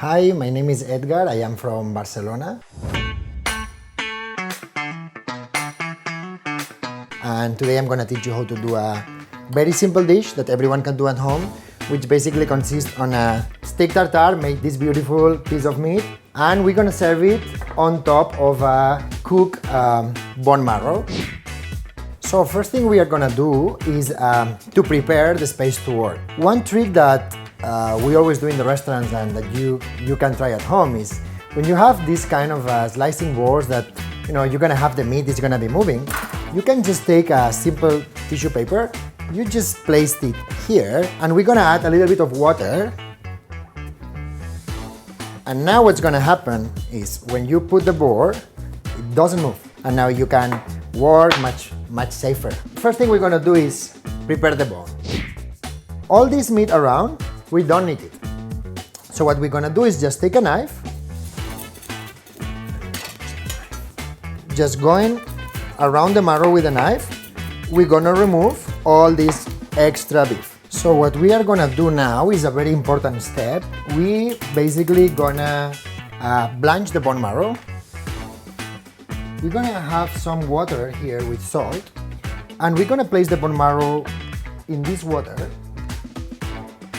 Hi, my name is Edgar. I am from Barcelona. And today I'm gonna teach you how to do a very simple dish that everyone can do at home, which basically consists on a steak tartare, make this beautiful piece of meat, and we're gonna serve it on top of a cooked bone marrow. So first thing we are gonna do is to prepare the space to work. One trick that we always do in the restaurants and that you can try at home is when you have this kind of slicing boards that you're gonna have the meat is gonna be moving, you can just take a simple tissue paper, you just place it here, and we're gonna add a little bit of water. And now what's gonna happen is when you put the board, it doesn't move, and now you can work much safer. First thing we're gonna do is prepare the bone. All this meat around, we don't need it. So what we're gonna do is just take a knife, just going around the marrow with a knife, we're gonna remove all this extra beef. So what we are gonna do now is a very important step. We basically gonna blanch the bone marrow. We're gonna have some water here with salt, and we're gonna place the bone marrow in this water.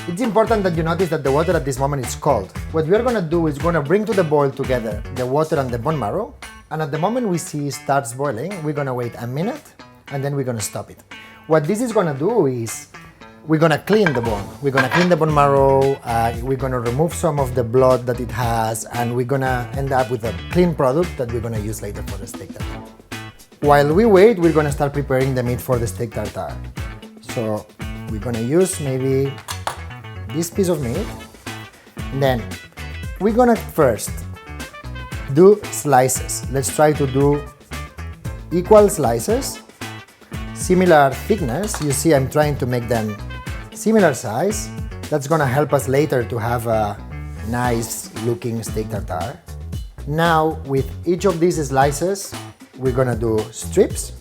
It's important that you notice that the water at this moment is cold. What we are gonna do is gonna bring to the boil together the water and the bone marrow, and at the moment we see it starts boiling, we're gonna wait a minute, and then we're gonna stop it. What this is gonna do is we're gonna clean the bone. We're gonna clean the bone marrow, we're gonna remove some of the blood that it has, and we're gonna end up with a clean product that we're gonna use later for the steak tartare. While we wait, we're gonna start preparing the meat for the steak tartare. So we're gonna use maybe this piece of meat. And then we're gonna first do slices. Let's try to do equal slices, similar thickness. You see I'm trying to make them similar size. That's gonna help us later to have a nice looking steak tartare. Now with each of these slices, we're gonna do strips.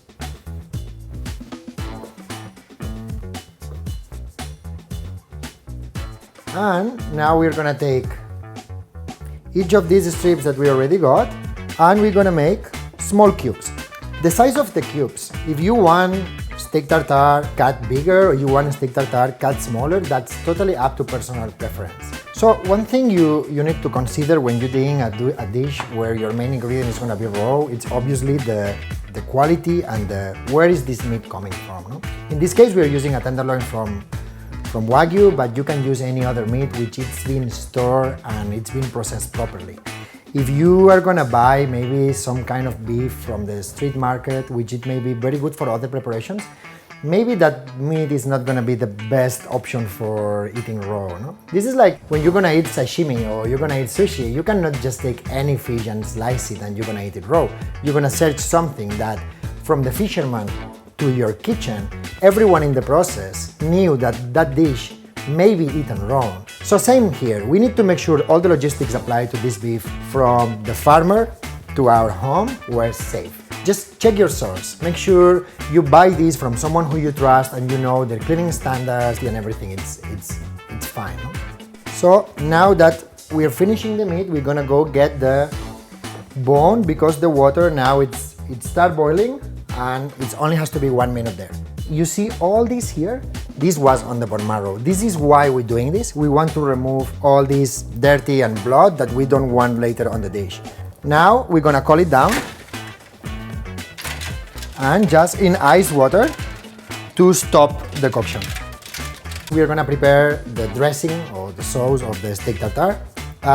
And now we're gonna take each of these strips that we already got, and we're gonna make small cubes. The size of the cubes, if you want steak tartare cut bigger or you want steak tartare cut smaller, that's totally up to personal preference. So one thing you need to consider when you're doing a dish where your main ingredient is gonna be raw, it's obviously the quality and where is this meat coming from. No? In this case, we're using a tenderloin from Wagyu, but you can use any other meat which it's been stored and it's been processed properly. If you are gonna buy maybe some kind of beef from the street market, which it may be very good for other preparations, maybe that meat is not gonna be the best option for eating raw. No? This is like when you're gonna eat sashimi or you're gonna eat sushi, you cannot just take any fish and slice it and you're gonna eat it raw. You're gonna search something that from the fisherman to your kitchen, everyone in the process knew that that dish may be eaten raw. So same here, we need to make sure all the logistics apply to this beef from the farmer to our home were safe. Just check your source. Make sure you buy these from someone who you trust and you know their cleaning standards and everything. It's fine. No? So now that we're finishing the meat, we're gonna go get the bone because the water now it start boiling and it only has to be 1 minute there. You see all this here? This was on the bone marrow. This is why we're doing this. We want to remove all this dirty and blood that we don't want later on the dish. Now we're gonna cool it down and just in ice water to stop the coction. We are gonna prepare the dressing or the sauce of the steak tartare.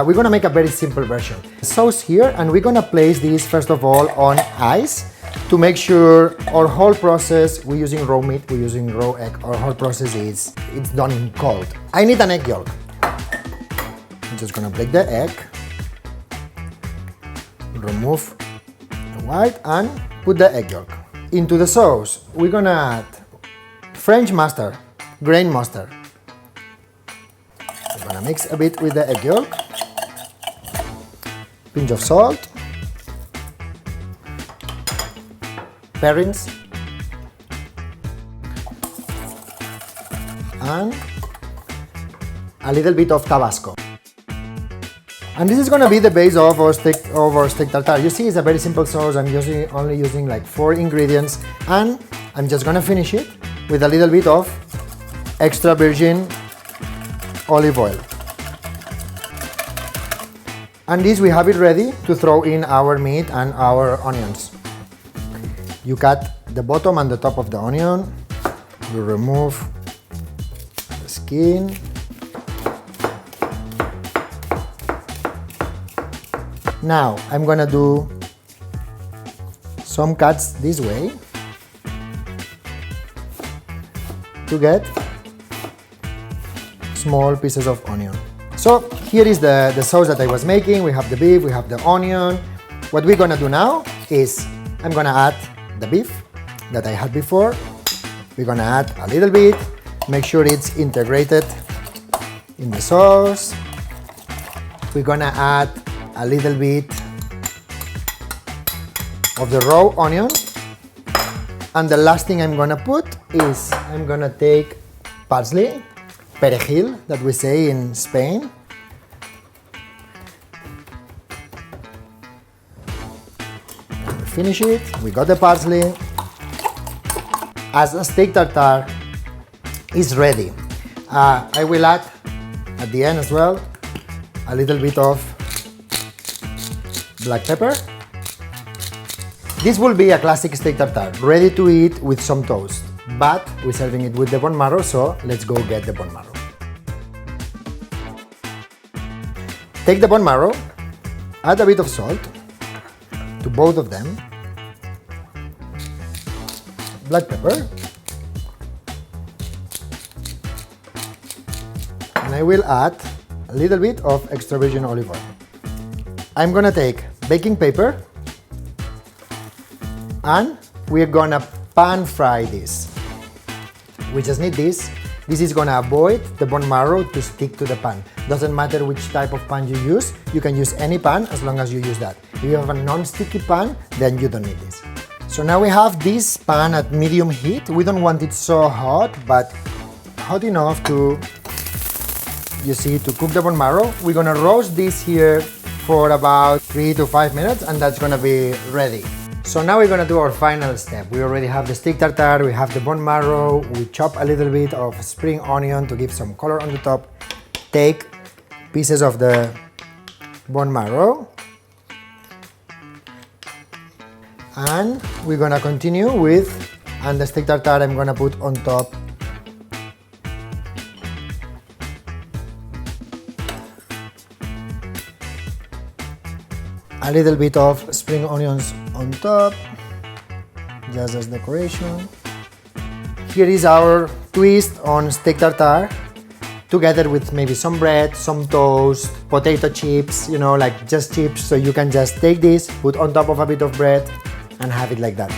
We're gonna make a very simple version. The sauce here, and we're gonna place this first of all on ice to make sure our whole process, we're using raw meat, we're using raw egg, our whole process it's done in cold. I need an egg yolk. I'm just gonna break the egg, remove the white and put the egg yolk. Into the sauce, we're gonna add French mustard, grain mustard. We're gonna mix a bit with the egg yolk, pinch of salt, parents, and a little bit of Tabasco. And this is gonna be the base of our steak tartare. You see, it's a very simple sauce. I'm only using like 4 ingredients, and I'm just gonna finish it with a little bit of extra virgin olive oil. And this, we have it ready to throw in our meat and our onions. You cut the bottom and the top of the onion. You remove the skin. Now I'm gonna do some cuts this way to get small pieces of onion. So here is the sauce that I was making. We have the beef, we have the onion. What we're gonna do now is I'm gonna add the beef that I had before. We're gonna add a little bit, make sure it's integrated in the sauce. We're gonna add a little bit of the raw onion. And the last thing I'm gonna put is I'm gonna take parsley, perejil, that we say in Spain. And we finish it. We got the parsley. As a steak tartare is ready, I will add at the end as well a little bit of black pepper. This will be a classic steak tartare, ready to eat with some toast, but we're serving it with the bone marrow, so let's go get the bone marrow. Take the bone marrow, add a bit of salt to both of them, black pepper, and I will add a little bit of extra virgin olive oil. I'm gonna take baking paper and we're gonna pan fry this. We just need this. This is gonna avoid the bone marrow to stick to the pan. Doesn't matter which type of pan you use. You can use any pan as long as you use that. If you have a non-sticky pan, then you don't need this. So now we have this pan at medium heat. We don't want it so hot, but hot enough to, you see, to cook the bone marrow. We're gonna roast this here for about 3 to 5 minutes, and that's gonna be ready. So now we're gonna do our final step. We already have the steak tartare, we have the bone marrow, we chop a little bit of spring onion to give some color on the top. Take pieces of the bone marrow, and we're gonna continue with, and the steak tartare I'm gonna put on top a little bit of spring onions on top, just as decoration. Here is our twist on steak tartare, together with maybe some bread, some toast, potato chips, you know, like just chips. So you can just take this, put on top of a bit of bread, and have it like that.